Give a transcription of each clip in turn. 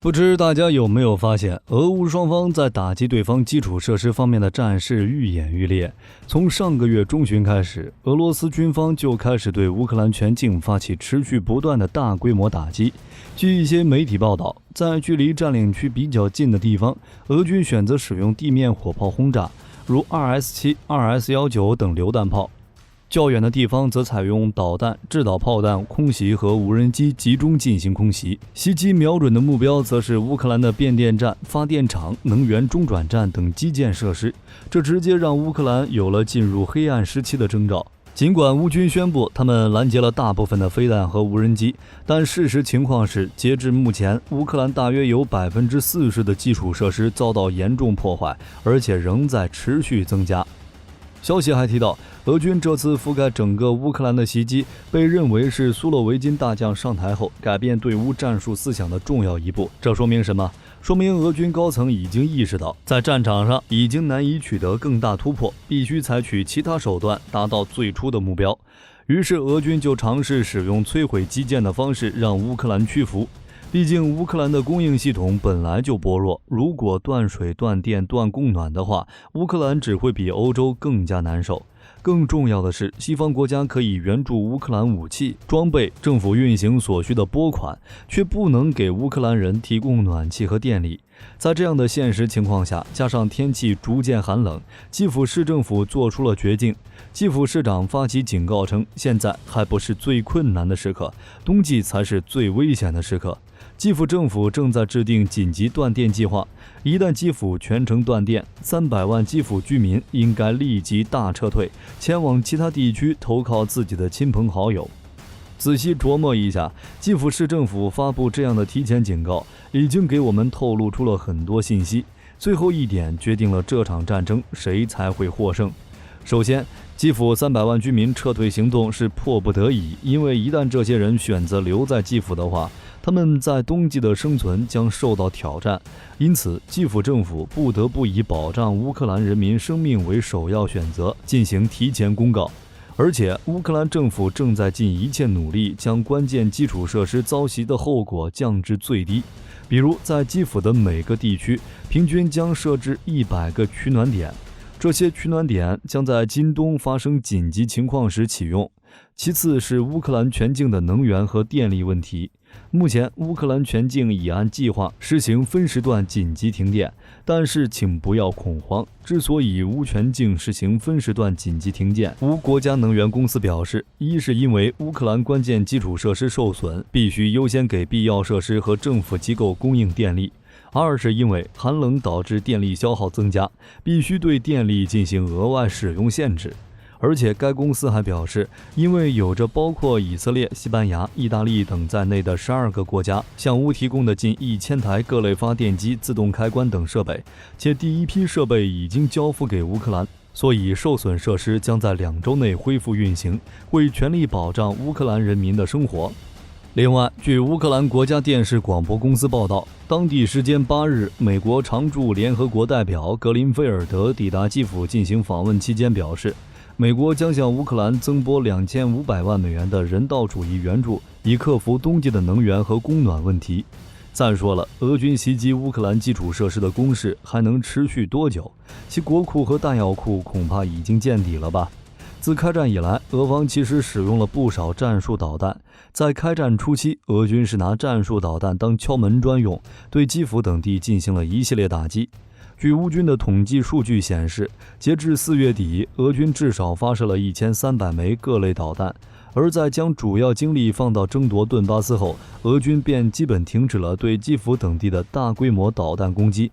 不知大家有没有发现，俄乌双方在打击对方基础设施方面的战事愈演愈烈。从上个月中旬开始，俄罗斯军方就开始对乌克兰全境发起持续不断的大规模打击。据一些媒体报道，在距离占领区比较近的地方，俄军选择使用地面火炮轰炸，如 2S7、2S19等榴弹炮。较远的地方则采用导弹、制导炮弹、空袭和无人机集中进行空袭，袭击瞄准的目标则是乌克兰的变电站、发电厂、能源中转站等基建设施，这直接让乌克兰有了进入黑暗时期的征兆。尽管乌军宣布他们拦截了大部分的飞弹和无人机，但事实情况是，截至目前，乌克兰大约有40%的基础设施遭到严重破坏，而且仍在持续增加。消息还提到，俄军这次覆盖整个乌克兰的袭击被认为是苏洛维金大将上台后改变对乌战术思想的重要一步。这说明什么？说明俄军高层已经意识到，在战场上已经难以取得更大突破，必须采取其他手段达到最初的目标。于是俄军就尝试使用摧毁基建的方式让乌克兰屈服。毕竟乌克兰的供应系统本来就薄弱，如果断水、断电、断供暖的话，乌克兰只会比欧洲更加难受。更重要的是，西方国家可以援助乌克兰武器、装备、政府运行所需的拨款，却不能给乌克兰人提供暖气和电力。在这样的现实情况下，加上天气逐渐寒冷，基辅市政府做出了决定。基辅市长发起警告称，现在还不是最困难的时刻，冬季才是最危险的时刻。基辅政府正在制定紧急断电计划，一旦基辅全城断电，300万基辅居民应该立即大撤退，前往其他地区投靠自己的亲朋好友。仔细琢磨一下，基辅市政府发布这样的提前警告，已经给我们透露出了很多信息。最后一点决定了这场战争谁才会获胜。首先，基辅300万居民撤退行动是迫不得已，因为一旦这些人选择留在基辅的话，他们在冬季的生存将受到挑战，因此基辅政府不得不以保障乌克兰人民生命为首要选择，进行提前公告。而且乌克兰政府正在尽一切努力将关键基础设施遭袭的后果降至最低，比如在基辅的每个地区平均将设置100个取暖点，这些取暖点将在今冬发生紧急情况时启用。其次是乌克兰全境的能源和电力问题。目前乌克兰全境已按计划实行分时段紧急停电，但是请不要恐慌，之所以乌全境实行分时段紧急停电，乌国家能源公司表示，一是因为乌克兰关键基础设施受损，必须优先给必要设施和政府机构供应电力；二是因为寒冷导致电力消耗增加，必须对电力进行额外使用限制。而且该公司还表示，因为有着包括以色列、西班牙、意大利等在内的12个国家向乌提供的近1000台各类发电机、自动开关等设备，且第一批设备已经交付给乌克兰，所以受损设施将在2周内恢复运行，会全力保障乌克兰人民的生活。另外，据乌克兰国家电视广播公司报道，当地时间8日，美国常驻联合国代表格林菲尔德抵达基辅进行访问期间表示，美国将向乌克兰增拨2500万美元的人道主义援助，以克服冬季的能源和供暖问题。再说了，俄军袭击乌克兰基础设施的攻势还能持续多久？其国库和弹药库恐怕已经见底了吧？自开战以来，俄方其实使用了不少战术导弹。在开战初期，俄军是拿战术导弹当敲门砖用，对基辅等地进行了一系列打击。据乌军的统计数据显示，截至4月底，俄军至少发射了1300枚各类导弹。而在将主要精力放到争夺顿巴斯后，俄军便基本停止了对基辅等地的大规模导弹攻击，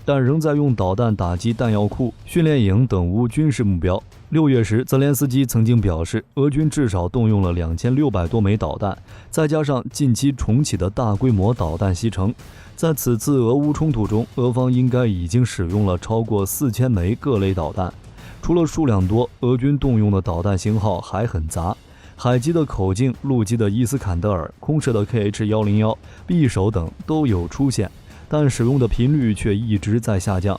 但仍在用导弹打击弹药库、训练营等乌军事目标。6月时，泽连斯基曾经表示，俄军至少动用了2600多枚导弹，再加上近期重启的大规模导弹袭城，在此次俄乌冲突中，俄方应该已经使用了超过4000枚各类导弹。除了数量多，俄军动用的导弹型号还很杂，海基的口径、陆基的伊斯坎德尔、空射的 KH-101、匕首等都有出现，但使用的频率却一直在下降。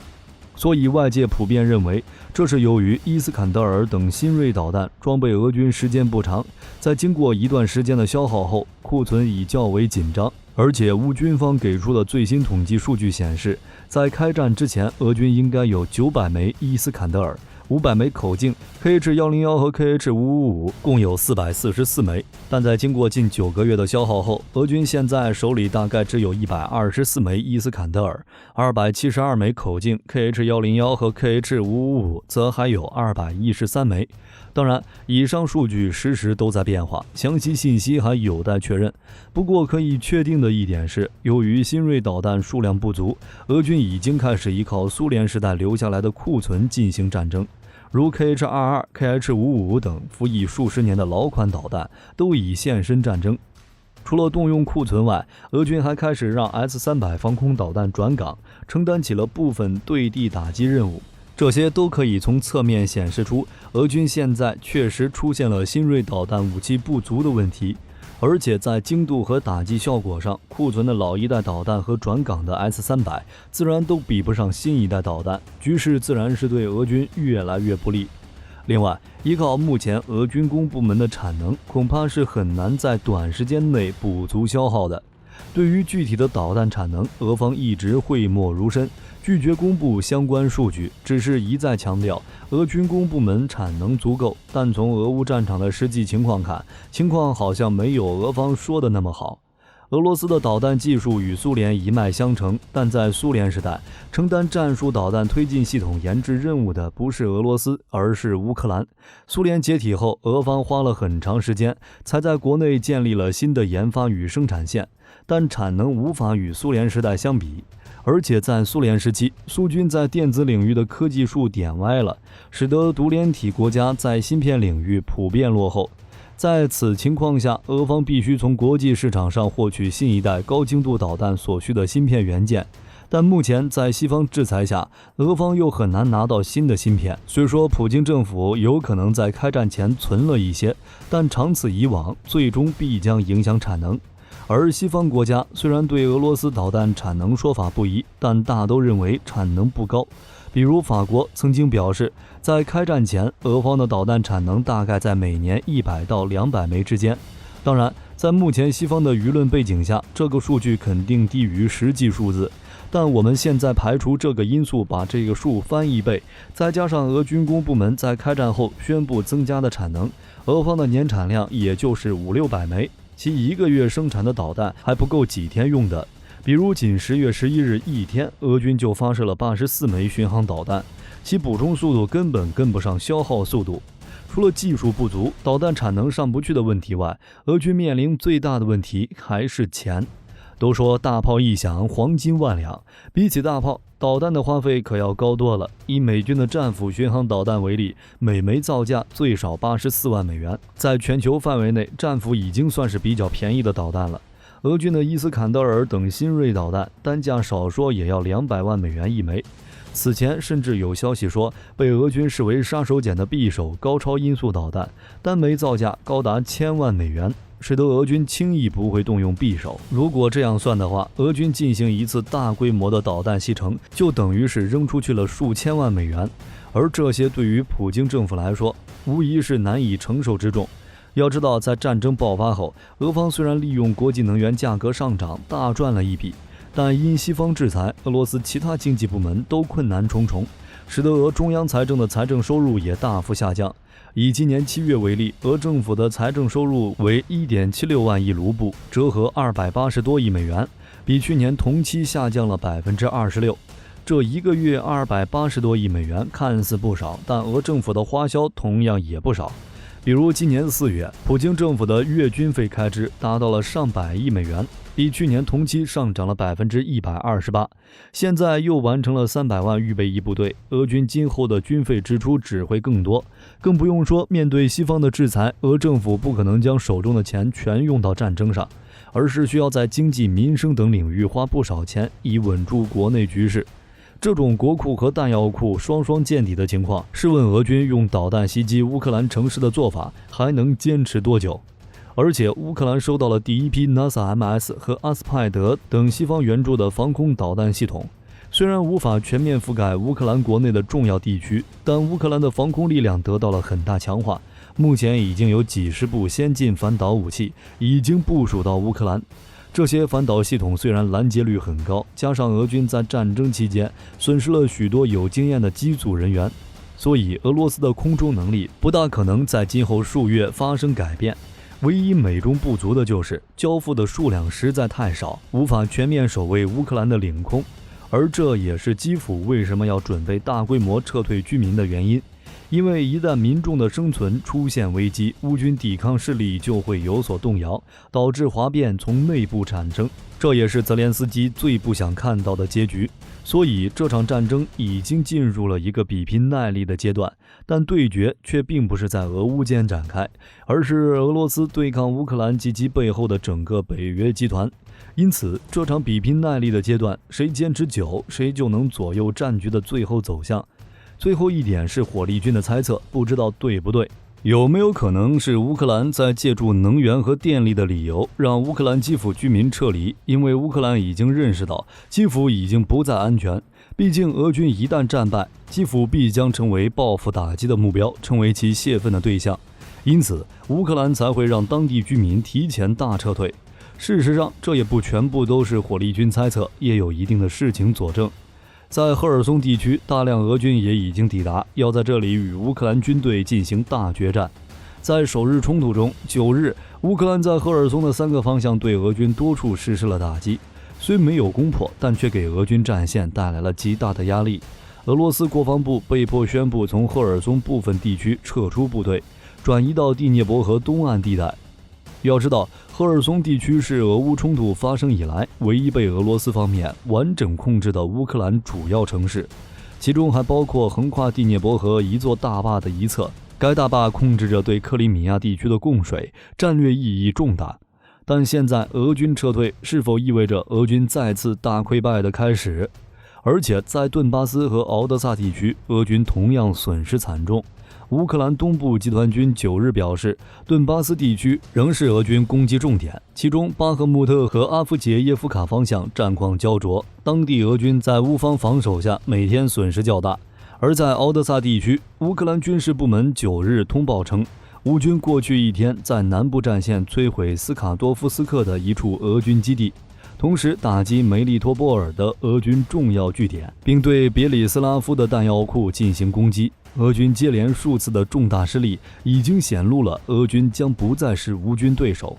所以外界普遍认为，这是由于伊斯坎德尔等新锐导弹装备俄军时间不长，在经过一段时间的消耗后，库存已较为紧张，而且乌军方给出的最新统计数据显示，在开战之前，俄军应该有900枚伊斯坎德尔、500枚口径 KH-101和 KH-555，共有444枚。但在经过近9个月的消耗后，俄军现在手里大概只有124枚伊斯坎德尔、272枚口径 KH-101和 KH-555，则还有213枚。当然，以上数据实时都在变化，详细信息还有待确认。不过可以确定的一点是，由于新锐导弹数量不足，俄军已经开始依靠苏联时代留下来的库存进行战争。如 KH-22、KH-555等服役数十年的老款导弹都已现身战争。除了动用库存外，俄军还开始让 S-300防空导弹转岗，承担起了部分对地打击任务。这些都可以从侧面显示出，俄军现在确实出现了新锐导弹武器不足的问题，而且在精度和打击效果上，库存的老一代导弹和转岗的 S-300自然都比不上新一代导弹，局势自然是对俄军越来越不利。另外，依靠目前俄军工部门的产能，恐怕是很难在短时间内补足消耗的。对于具体的导弹产能，俄方一直讳莫如深，拒绝公布相关数据，只是一再强调俄军工部门产能足够，但从俄乌战场的实际情况看，情况好像没有俄方说的那么好。俄罗斯的导弹技术与苏联一脉相承，但在苏联时代，承担战术导弹推进系统研制任务的不是俄罗斯，而是乌克兰。苏联解体后，俄方花了很长时间才在国内建立了新的研发与生产线，但产能无法与苏联时代相比。而且在苏联时期，苏军在电子领域的科技树点歪了，使得独联体国家在芯片领域普遍落后。在此情况下，俄方必须从国际市场上获取新一代高精度导弹所需的芯片元件，但目前在西方制裁下，俄方又很难拿到新的芯片。虽说普京政府有可能在开战前存了一些，但长此以往，最终必将影响产能。而西方国家虽然对俄罗斯导弹产能说法不一，但大都认为产能不高。比如法国曾经表示，在开战前，俄方的导弹产能大概在每年100到200枚之间。当然，在目前西方的舆论背景下，这个数据肯定低于实际数字。但我们现在排除这个因素，把这个数翻1倍，再加上俄军工部门在开战后宣布增加的产能，俄方的年产量也就是500-600枚，其1个月生产的导弹还不够几天用的。比如仅10月11日一天，俄军就发射了84枚巡航导弹，其补充速度根本跟不上消耗速度。除了技术不足、导弹产能上不去的问题外，俄军面临最大的问题还是钱。都说大炮一响，黄金万两，比起大炮，导弹的花费可要高多了。以美军的战斧巡航导弹为例，每枚造价最少84万美元，在全球范围内，战斧已经算是比较便宜的导弹了。俄军的伊斯坎德尔等新锐导弹单价少说也要200万美元一枚。此前甚至有消息说，被俄军视为杀手锏的匕首高超音速导弹，单枚造价高达1000万美元，使得俄军轻易不会动用匕首。如果这样算的话，俄军进行一次大规模的导弹西城，就等于是扔出去了数千万美元，而这些对于普京政府来说，无疑是难以承受之重。要知道，在战争爆发后，俄方虽然利用国际能源价格上涨大赚了一笔，但因西方制裁，俄罗斯其他经济部门都困难重重，使得俄中央财政的财政收入也大幅下降。以今年7月为例，俄政府的财政收入为 1.76 万亿卢布，折合280多亿美元，比去年同期下降了 26%。这一个月280多亿美元看似不少，但俄政府的花销同样也不少。比如今年4月，普京政府的月军费开支达到了上百亿美元，比去年同期上涨了 128%。现在又完成了300万预备役部队，俄军今后的军费支出只会更多。更不用说，面对西方的制裁，俄政府不可能将手中的钱全用到战争上，而是需要在经济、民生等领域花不少钱，以稳住国内局势。这种国库和弹药库双双见底的情况，试问俄军用导弹袭击乌克兰城市的做法还能坚持多久？而且乌克兰收到了第一批 NASAMS 和阿斯派德等西方援助的防空导弹系统，虽然无法全面覆盖乌克兰国内的重要地区，但乌克兰的防空力量得到了很大强化。目前已经有几十部先进反导武器已经部署到乌克兰。这些反导系统虽然拦截率很高，加上俄军在战争期间损失了许多有经验的机组人员，所以俄罗斯的空中能力不大可能在今后数月发生改变。唯一美中不足的就是交付的数量实在太少，无法全面守卫乌克兰的领空，而这也是基辅为什么要准备大规模撤退居民的原因。因为一旦民众的生存出现危机，乌军抵抗势力就会有所动摇，导致哗变从内部产生，这也是泽连斯基最不想看到的结局。所以这场战争已经进入了一个比拼耐力的阶段，但对决却并不是在俄乌间展开，而是俄罗斯对抗乌克兰及其背后的整个北约集团。因此这场比拼耐力的阶段，谁坚持久，谁就能左右战局的最后走向。最后一点是火力军的猜测，不知道对不对。有没有可能是乌克兰在借助能源和电力的理由，让乌克兰基辅居民撤离？因为乌克兰已经认识到基辅已经不再安全，毕竟俄军一旦战败，基辅必将成为报复打击的目标，成为其泄愤的对象。因此乌克兰才会让当地居民提前大撤退。事实上这也不全部都是火力军猜测，也有一定的事情佐证。在赫尔松地区，大量俄军也已经抵达，要在这里与乌克兰军队进行大决战。在首日冲突中，9日，乌克兰在赫尔松的3个方向对俄军多处实施了打击，虽没有攻破，但却给俄军战线带来了极大的压力。俄罗斯国防部被迫宣布从赫尔松部分地区撤出部队，转移到第聂伯河东岸地带。要知道，赫尔松地区是俄乌冲突发生以来唯一被俄罗斯方面完整控制的乌克兰主要城市，其中还包括横跨第聂伯河一座大坝的一侧。该大坝控制着对克里米亚地区的供水，战略意义重大。但现在俄军撤退是否意味着俄军再次大溃败的开始？而且在顿巴斯和敖德萨地区，俄军同样损失惨重。乌克兰东部集团军9日表示，顿巴斯地区仍是俄军攻击重点，其中巴赫穆特和阿夫杰耶夫卡方向战况焦灼，当地俄军在乌方防守下每天损失较大。而在敖德萨地区，乌克兰军事部门9日通报称，乌军过去一天在南部战线摧毁斯卡多夫斯克的一处俄军基地，同时打击梅利托波尔的俄军重要据点，并对别里斯拉夫的弹药库进行攻击。俄军接连数次的重大失利已经显露了俄军将不再是乌军对手。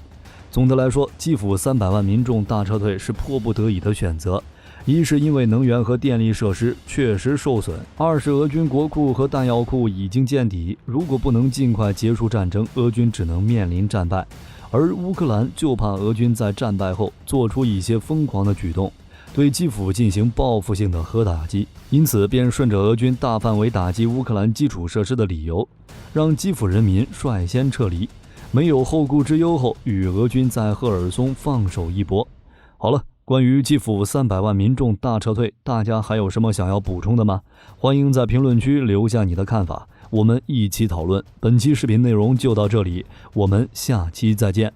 总的来说，基辅300万民众大撤退是迫不得已的选择，一是因为能源和电力设施确实受损，二是俄军国库和弹药库已经见底，如果不能尽快结束战争，俄军只能面临战败。而乌克兰就怕俄军在战败后做出一些疯狂的举动，对基辅进行报复性的核打击，因此便顺着俄军大范围打击乌克兰基础设施的理由，让基辅人民率先撤离，没有后顾之忧后与俄军在赫尔松放手一搏。好了，关于基辅300万民众大撤退，大家还有什么想要补充的吗？欢迎在评论区留下你的看法，我们一起讨论。本期视频内容就到这里，我们下期再见。